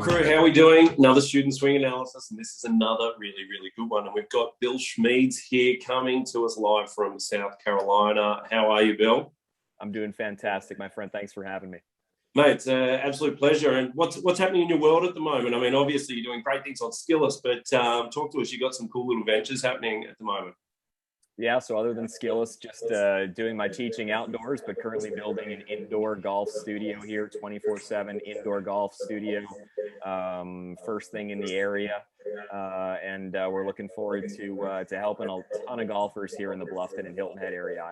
crew, how are we doing? Another student swing analysis, and this is another really, really good one. And we've got Bill Schmedes here coming to us live from South Carolina. How are you, Bill? I'm doing fantastic, my friend. Thanks for having me. Mate, it's an absolute pleasure. And what's happening in your world at the moment? I mean, obviously you're doing great things on Skillest, but talk to us. You've got some cool little ventures happening at the moment. Yeah, so other than Skillest, just doing my teaching outdoors, but currently building an indoor golf studio here, 24/7 indoor golf studio, first thing in the area. And we're looking forward to helping a ton of golfers here in the Bluffton and Hilton Head area.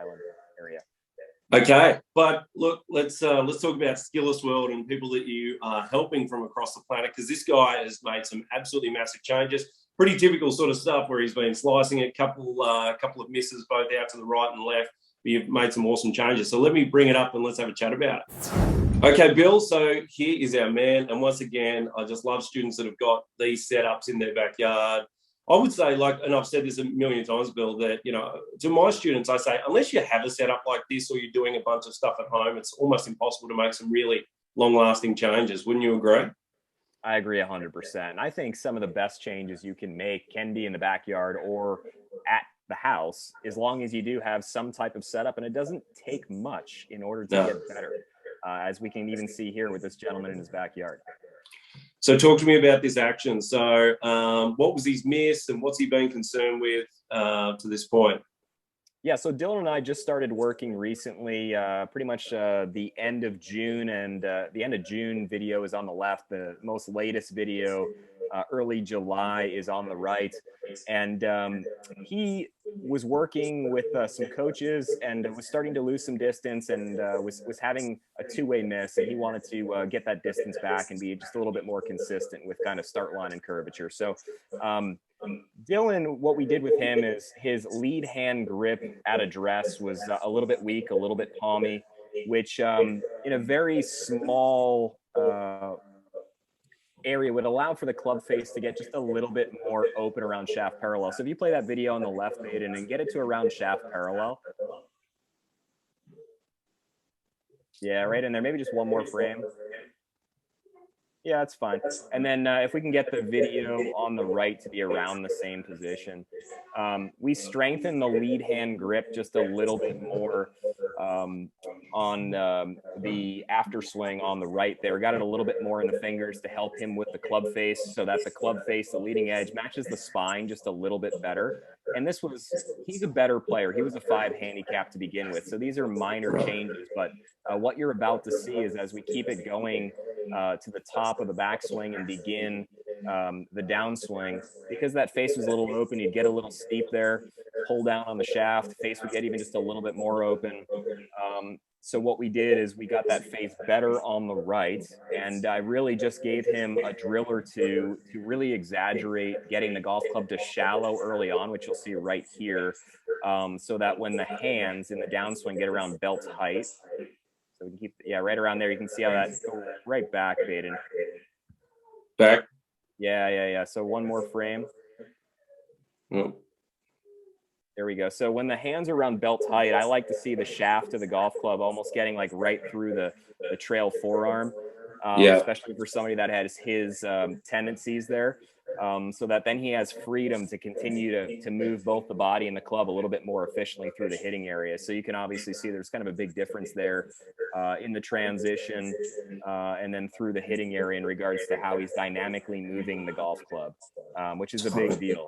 Okay, but look, let's talk about Skillest World and people that you are helping from across the planet, because this guy has made some absolutely massive changes. Pretty typical sort of stuff where he's been slicing it, couple of misses both out to the right and left. But you've made some awesome changes. So let me bring it up and let's have a chat about it. Okay, Bill, so here is our man. And once again, I just love students that have got these setups in their backyard. I would say, like, and I've said this a million times, Bill, that, you know, to my students, I say, unless you have a setup like this or you're doing a bunch of stuff at home, it's almost impossible to make some really long-lasting changes. Wouldn't you agree? I agree 100%. I think some of the best changes you can make can be in the backyard or at the house, as long as you do have some type of setup, and it doesn't take much in order to get better, as we can even see here with this gentleman in his backyard. So talk to me about this action. So what was his miss and what's he been concerned with to this point? Yeah, so Dylan and I just started working recently, pretty much the end of June, and the end of June video is on the left. The most latest video, early July, is on the right. And he was working with some coaches and was starting to lose some distance, and was having a two-way miss, and he wanted to get that distance back and be just a little bit more consistent with kind of start line and curvature. So Dylan, what we did with him is his lead hand grip at address was a little bit weak, a little bit palmy, which in a very small area would allow for the club face to get just a little bit more open around shaft parallel. So if you play that video on the left, Baden, and get it to around shaft parallel. Yeah, right in there. Maybe just one more frame. Yeah, that's fine. And then if we can get the video on the right to be around the same position, we strengthen the lead hand grip just a little bit more on the after swing on the right there. Got it a little bit more in the fingers to help him with the club face, so that the club face, the leading edge, matches the spine just a little bit better. And he's a better player. He was a 5 handicap to begin with. So these are minor changes, but what you're about to see is, as we keep it going to the top of the backswing and begin the downswing, because that face was a little open, you'd get a little steep there, pull down on the shaft, face would get even just a little bit more open. So what we did is we got that face better on the right, and I really just gave him a drill or two to really exaggerate getting the golf club to shallow early on, which you'll see right here, so that when the hands in the downswing get around belt height, so we can keep, yeah, right around there. You can see how that go right back, Baden. Back? Yeah. So one more frame. Mm. There we go. So when the hands are around belt height, I like to see the shaft of the golf club almost getting like right through the trail forearm, especially for somebody that has his tendencies there, so that then he has freedom to continue to move both the body and the club a little bit more efficiently through the hitting area. So you can obviously see there's kind of a big difference there in the transition and then through the hitting area in regards to how he's dynamically moving the golf club, which is a big deal.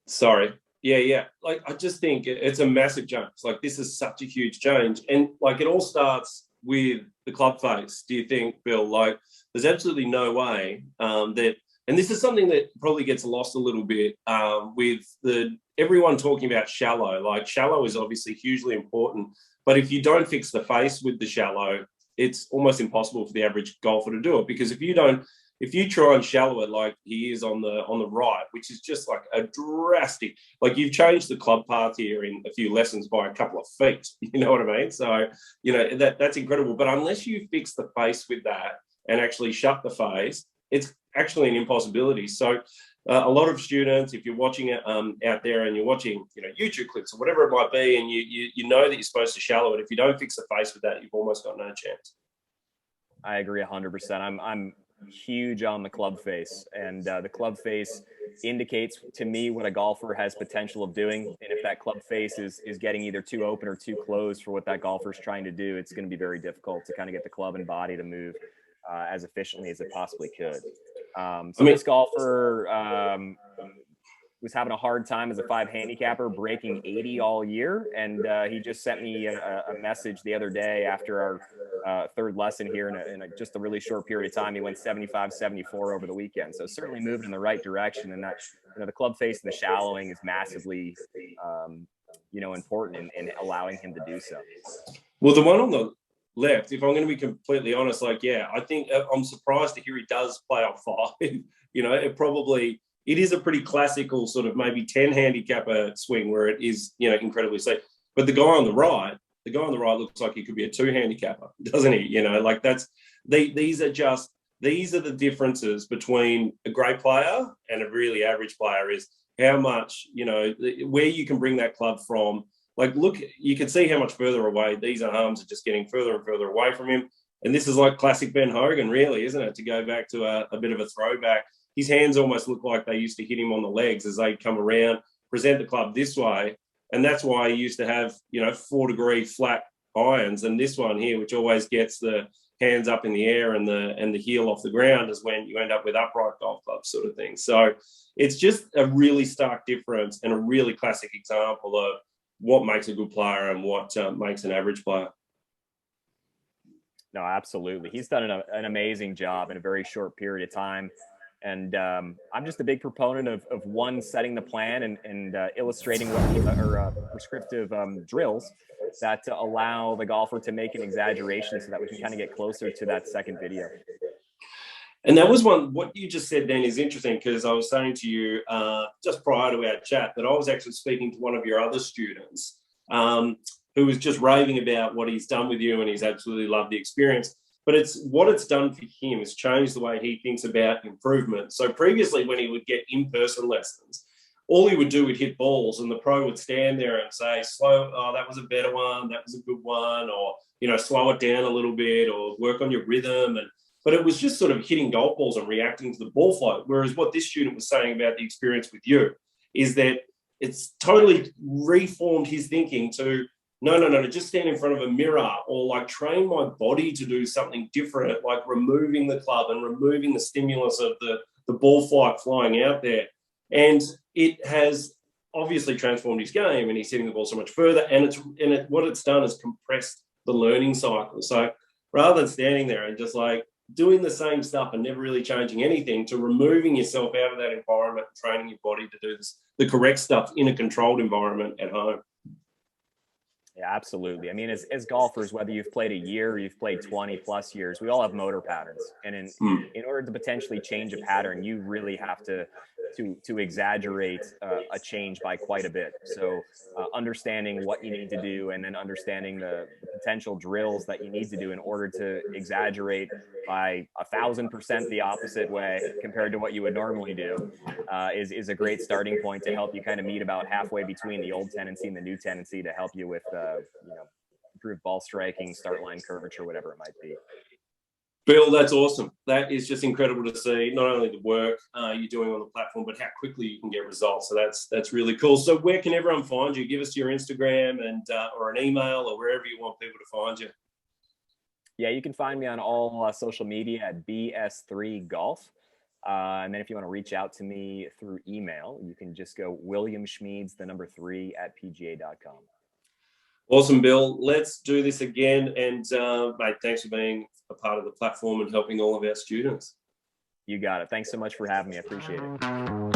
Sorry. Yeah. Like, I just think it's a massive change. Like, this is such a huge change. And like, it all starts with the club face. Do you think, Bill? Like, there's absolutely no way that, and this is something that probably gets lost a little bit with everyone talking about shallow. Like, shallow is obviously hugely important, but if you don't fix the face with the shallow, it's almost impossible for the average golfer to do it, because if you try and shallow it like he is on the right, which is just like a drastic, like, you've changed the club path here in a few lessons by a couple of feet, you know what I mean? So, you know, that's incredible. But unless you fix the face with that and actually shut the face, it's actually an impossibility. So a lot of students, if you're watching it out there and you're watching, you know, YouTube clips or whatever it might be, and you know that you're supposed to shallow it, if you don't fix the face with that, you've almost got no chance. I agree 100%. I'm huge on the club face, and the club face indicates to me what a golfer has potential of doing. And if that club face is getting either too open or too closed for what that golfer is trying to do, it's going to be very difficult to kind of get the club and body to move as efficiently as it possibly could. So this golfer was having a hard time as a 5 handicapper, breaking 80 all year. And he just sent me a message the other day after our third lesson here in just a really short period of time. He went 75, 74 over the weekend. So certainly moving in the right direction. And that, the club face and the shallowing is massively, important in allowing him to do so. Well, the one on the left, if I'm going to be completely honest, I think I'm surprised to hear he does play up 5. It is a pretty classical sort of maybe 10 handicapper swing where it is, incredibly safe. But the guy on the right looks like he could be a 2 handicapper, doesn't he? These are the differences between a great player and a really average player, is how much, where you can bring that club from. Like, look, you can see how much further away these arms are just getting further and further away from him. And this is like classic Ben Hogan, really, isn't it? To go back to a bit of a throwback. His hands almost look like they used to hit him on the legs as they come around, present the club this way. And that's why he used to have, 4-degree flat irons. And this one here, which always gets the hands up in the air and the heel off the ground, is when you end up with upright golf clubs sort of thing. So it's just a really stark difference and a really classic example of what makes a good player and what makes an average player. No, absolutely. He's done an amazing job in a very short period of time. And I'm just a big proponent of one, setting the plan and illustrating prescriptive drills that allow the golfer to make an exaggeration so that we can kind of get closer to that second video. And that was what you just said then is interesting, because I was saying to you just prior to our chat that I was actually speaking to one of your other students who was just raving about what he's done with you, and he's absolutely loved the experience. But what it's done for him is changed the way he thinks about improvement. So previously, when he would get in-person lessons, all he would do would hit balls, and the pro would stand there and say, that was a better one, that was a good one, or, slow it down a little bit, or work on your rhythm. But it was just sort of hitting golf balls and reacting to the ball flow. Whereas what this student was saying about the experience with you is that it's totally reformed his thinking to, no, just stand in front of a mirror, or like train my body to do something different, like removing the club and removing the stimulus of the ball flight flying out there. And it has obviously transformed his game, and he's hitting the ball so much further. And what it's done is compressed the learning cycle. So rather than standing there and just like doing the same stuff and never really changing anything, to removing yourself out of that environment and training your body to do the correct stuff in a controlled environment at home. Yeah, absolutely. I mean, as golfers, whether you've played a year or you've played 20 plus years, we all have motor patterns. And in order to potentially change a pattern, you really have to exaggerate a change by quite a bit. So understanding what you need to do, and then understanding the potential drills that you need to do in order to exaggerate by 1,000% the opposite way compared to what you would normally do is a great starting point to help you kind of meet about halfway between the old tendency and the new tendency, to help you with improved ball striking, start line curvature, whatever it might be. Bill, that's awesome. That is just incredible to see, not only the work you're doing on the platform, but how quickly you can get results. So that's really cool. So where can everyone find you? Give us your Instagram and or an email, or wherever you want people to find you. Yeah, you can find me on all social media at BS3Golf. And then if you want to reach out to me through email, you can just go William Schmedes, 3 @pga.com. Awesome, Bill. Let's do this again. And mate, thanks for being a part of the platform and helping all of our students. You got it. Thanks so much for having me. I appreciate it.